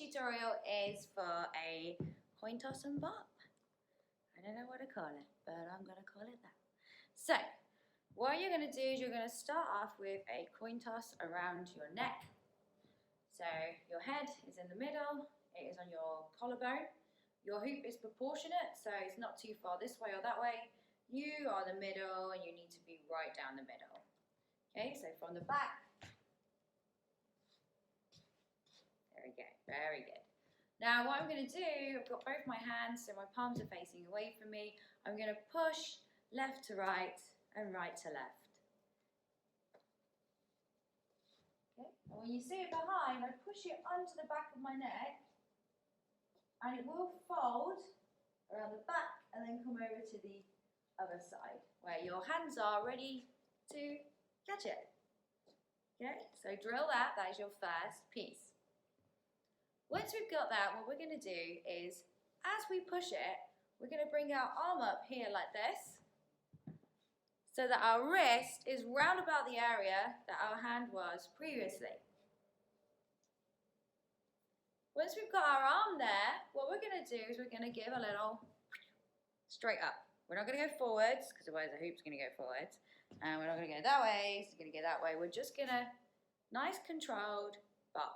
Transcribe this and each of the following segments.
tutorial is for a coin toss and bop. I don't know what to call it, but I'm going to call it that. So, what you're going to do is you're going to start off with a coin toss around your neck. So, your head is in the middle, it is on your collarbone. Your hoop is proportionate, so it's not too far this way or that way. You are the middle and you need to be right down the middle. Okay, so from the back. There we go, very good. Now what I'm going to do, I've got both my hands so my palms are facing away from me. I'm going to push left to right and right to left. Okay, and when you see it behind, I push it onto the back of my neck and it will fold around the back and then come over to the other side where your hands are ready to catch it. Okay, so drill that, that is your first piece. Once we've got that, what we're going to do is, as we push it, we're going to bring our arm up here like this, so that our wrist is round about the area that our hand was previously. Once we've got our arm there, what we're going to do is we're going to give a little straight up. We're not going to go forwards, because otherwise the hoop's going to go forwards. And we're not going to go that way, it's going to go that way. We're just going to, nice controlled bop.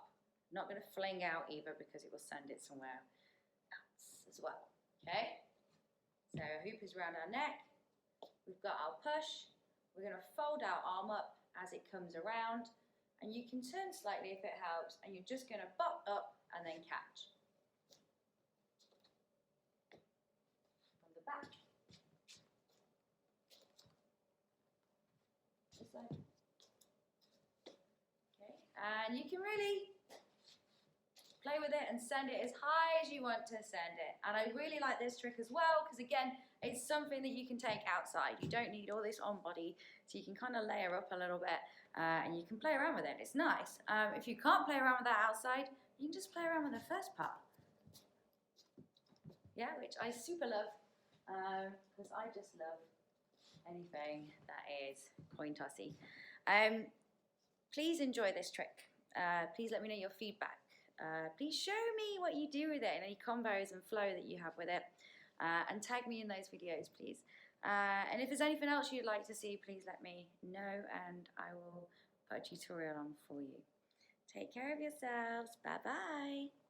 Not going to fling out either because it will send it somewhere else as well. Okay? So our hoop is around our neck. We've got our push. We're going to fold our arm up as it comes around. And you can turn slightly if it helps. And you're just going to bop up and then catch. From the back. This side. Okay, and you can really play with it and send it as high as you want to send it. And I really like this trick as well because again, it's something that you can take outside. You don't need all this on body, so you can kind of layer up a little bit and you can play around with it. It's nice. If you can't play around with that outside, you can just play around with the first part. Yeah, which I super love because I just love anything that is coin tossy. Please enjoy this trick. Please let me know your feedback. Please show me what you do with it and any combos and flow that you have with it, and tag me in those videos, please. And if there's anything else you'd like to see, please let me know and I will put a tutorial on for you. Take care of yourselves. Bye bye.